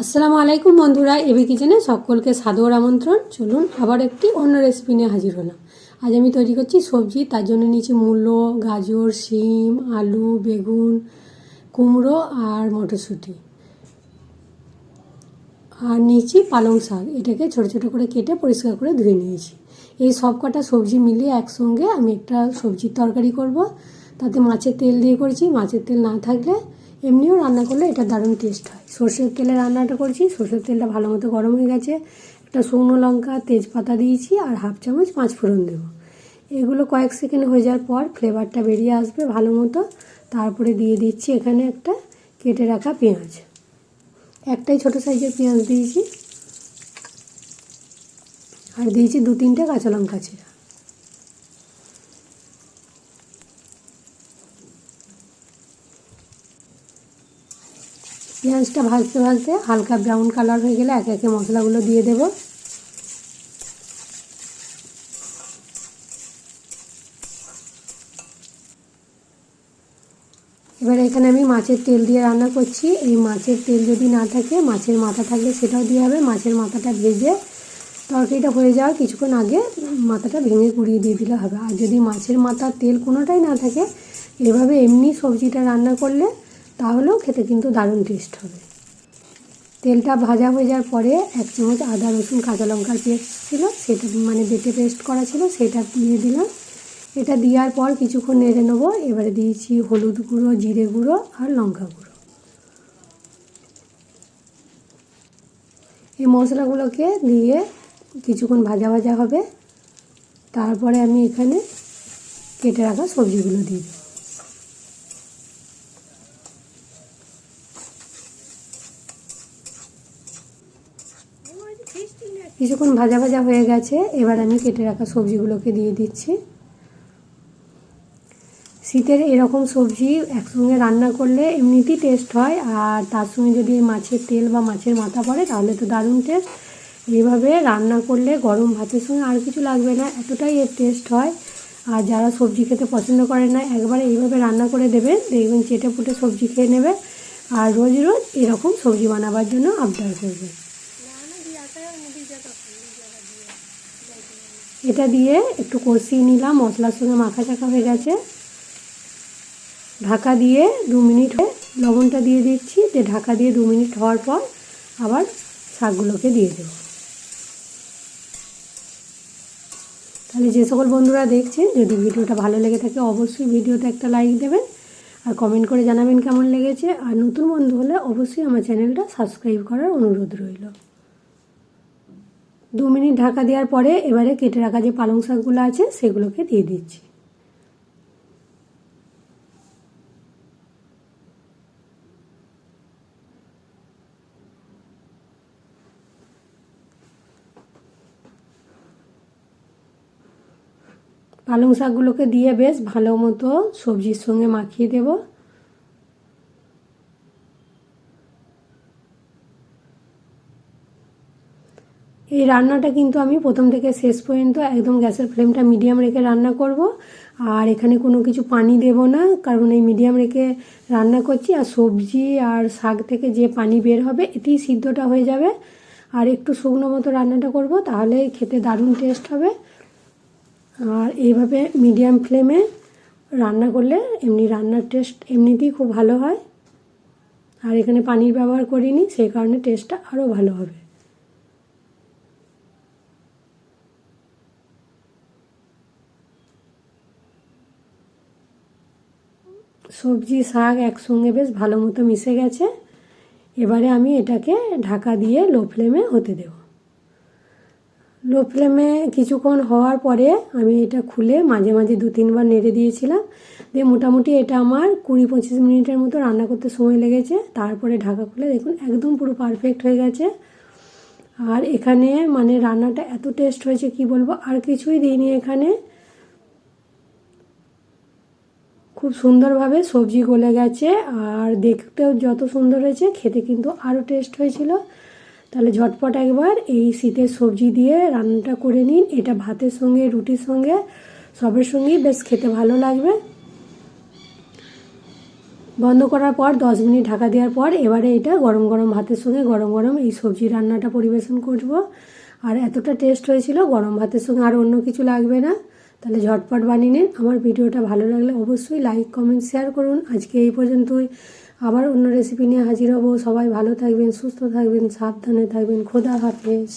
আসসালামু আলাইকুম বন্ধুরা, এবি কিচেনে সকলকে সাদর আমন্ত্রণ। চলুন আবার একটি অন্য রেসিপি নিয়ে হাজির হলাম। আজ আমি তৈরি করছি সবজি। তার জন্য নিয়েছি মূলো, গাজর, শিম, আলু, বেগুন, কুমড়ো আর মটরশুঁটি, আর নিয়েছি পালং শাক। এটাকে ছোট ছোট করে কেটে পরিষ্কার করে ধুয়ে নিয়েছি। এই সব কটা সবজি মিলিয়ে একসঙ্গে আমি একটা সবজির তরকারি করব। তাতে মাছের তেল দিয়ে করেছি। মাছের তেল না থাকলে এমনিও রান্না করলে এটা দারুণ টেস্ট হয়। সর্ষের তেলে রান্নাটা করছি। সর্ষের তেলটা ভালো মতো গরম হয়ে গেছে। একটা শুকনো লঙ্কা, তেজপাতা দিয়েছি আর হাফ চামচ পাঁচফোড়ন দেবো। এগুলো কয়েক সেকেন্ড হয়ে যাওয়ার পর ফ্লেভারটা বেরিয়ে আসবে ভালো মতো। তারপরে দিয়ে দিচ্ছি এখানে একটা কেটে রাখা পেঁয়াজ। একটাই ছোটো সাইজের পেঁয়াজ দিয়েছি, আর দিয়েছি 2-3টে কাঁচা লঙ্কা চিরা। পেঁয়াজটা ভাজতে ভাজতে হালকা ব্রাউন কালার হয়ে গেলে একে একে মশলাগুলো দিয়ে দেব। এবার এখানে আমি মাছের তেল দিয়ে রান্না করছি। এই মাছের তেল যদি না থাকে, মাছের মাথা থাকলে সেটাও দিয়ে হবে। মাছের মাথাটা ভেজে তরকারিটা হয়ে যাওয়ার কিছুক্ষণ আগে মাথাটা ভেঙে গুঁড়িয়ে দিয়ে দিলে হবে। আর যদি মাছের মাথার তেল কোনোটাই না থাকে, এভাবে এমনি সবজিটা রান্না করলে তাহলেও খেতে কিন্তু দারুণ টেস্ট হবে। তেলটা ভাজা হয়ে যাওয়ার পরে 1 চামচ আদা রসুন কাঁচা লঙ্কার পেস্ট ছিল, সেটা বেটে পেস্ট করা ছিল, সেটা দিয়ে দিলাম। এটা দেওয়ার পর কিছুক্ষণ নেড়ে নেবো। এবারে দিয়েছি হলুদ গুঁড়ো, জিরে গুঁড়ো আর লঙ্কা গুঁড়ো। এই মশলাগুলোকে দিয়ে কিছুক্ষণ ভাজা ভাজা হবে। তারপরে আমি এখানে কেটে রাখা সবজিগুলো দিয়ে দিই। কিছুক্ষণ ভাজা ভাজা হয়ে গেছে। এবার আমি কেটে রাখা সবজিগুলোকে দিয়ে দিচ্ছি। শীতের এরকম সবজি একসঙ্গে রান্না করলে এমনিতেই টেস্ট হয়, আর তার সঙ্গে যদি মাছের তেল বা মাছের মাথা পড়ে তাহলে তো দারুণ টেস্ট। এইভাবে রান্না করলে গরম ভাতের সঙ্গে আর কিছু লাগবে না, এতটাই এর টেস্ট হয়। আর যারা সবজি খেতে পছন্দ করে না, একবারে এইভাবে রান্না করে দেবেন, দেখবেন চেটে পুটে সবজি খেয়ে নেবে আর রোজ রোজ এরকম সবজি বানাবার জন্য আবদার করবে। এটা দিয়ে একটু কষিয়ে নিলাম। মশলার সঙ্গে মাখা চাখা হয়ে গেছে। ঢাকা দিয়ে 2 মিনিট হয়ে লবণটা দিয়ে দিচ্ছি। ঢাকা দিয়ে 2 মিনিট হওয়ার পর আবার শাকগুলোকে দিয়ে দেব। তাহলে যে সকল বন্ধুরা দেখছেন, যদি ভিডিওটা ভালো লেগে থাকে অবশ্যই ভিডিওতে একটা লাইক দেবেন আর কমেন্ট করে জানাবেন কেমন লেগেছে। আর নতুন বন্ধু হলে অবশ্যই আমার চ্যানেলটা সাবস্ক্রাইব করার অনুরোধ রইল। 2 মিনিট ঢাকা দেওয়ার পরে এবারে কেটে রাখা যে পালং শাকগুলো আছে সেগুলোকে দিয়ে দিচ্ছি। পালং শাকগুলোকে দিয়ে বেশ ভালো মতো সবজির সঙ্গে মাখিয়ে দেব। এই রান্নাটা কিন্তু আমি প্রথম থেকে শেষ পর্যন্ত একদম গ্যাসের ফ্লেমটা মিডিয়াম রেখে রান্না করব। আর এখানে কোনো কিছু পানি দেব না, কারণ এই মিডিয়াম রেখে রান্না করছি। আর সবজি আর শাক থেকে যে পানি বের হবে এতেই সিদ্ধটা হয়ে যাবে। আর একটু শুকনো মতো রান্নাটা করব, তাহলে খেতে দারুণ টেস্ট হবে। আর এইভাবে মিডিয়াম ফ্লেমে রান্না করলে এমনি রান্নার টেস্ট এমনিতেই খুব ভালো হয়। আর এখানে পানির ব্যবহার করিনি, সেই কারণে টেস্টটা আরও ভালো হবে। সবজি শাক একসঙ্গে বেশ ভালো মতো মিশে গেছে। এবারে আমি এটাকে ঢাকা দিয়ে লো ফ্লেমে হতে দেব। লো ফ্লেমে কিছুক্ষণ হওয়ার পরে আমি এটা খুলে মাঝে মাঝে 2-3 বার নেড়ে দিয়েছিলাম। দিয়ে মোটামুটি এটা আমার 20-25 মিনিটের মতো রান্না করতে সময় লেগেছে। তারপরে ঢাকা খুলে দেখুন একদম পুরো পারফেক্ট হয়ে গেছে। আর এখানে মানে রান্নাটা এত টেস্ট হয়েছে কি বলবো, আর কিছুই দিইনি এখানে। খুব সুন্দরভাবে সবজি গলে গেছে, আর দেখতেও যত সুন্দর হয়েছে খেতে কিন্তু আরও টেস্ট হয়েছিল। তাহলে ঝটপট একবার এই শীতের সবজি দিয়ে রান্নাটা করে নিন। এটা ভাতের সঙ্গে, রুটির সঙ্গে, সবের সঙ্গেই বেশ খেতে ভালো লাগবে। বন্ধ করার পর 10 মিনিট ঢাকা দেওয়ার পর এবারে এটা গরম গরম ভাতের সঙ্গে গরম গরম এই সবজি রান্নাটা পরিবেশন করব। আর এতটা টেস্ট হয়েছিল, গরম ভাতের সঙ্গে আর অন্য কিছু লাগবে না। তাহলে ঝটপট বানিয়ে নিন। আমার ভিডিওটা ভালো লাগলে অবশ্যই লাইক কমেন্ট শেয়ার করুন। আজকে এই পর্যন্তই, আবার অন্য রেসিপি নিয়ে হাজির হব। সবাই ভালো থাকবেন, সুস্থ থাকবেন, সাবধানে থাকবেন। খোদা হাফেজ।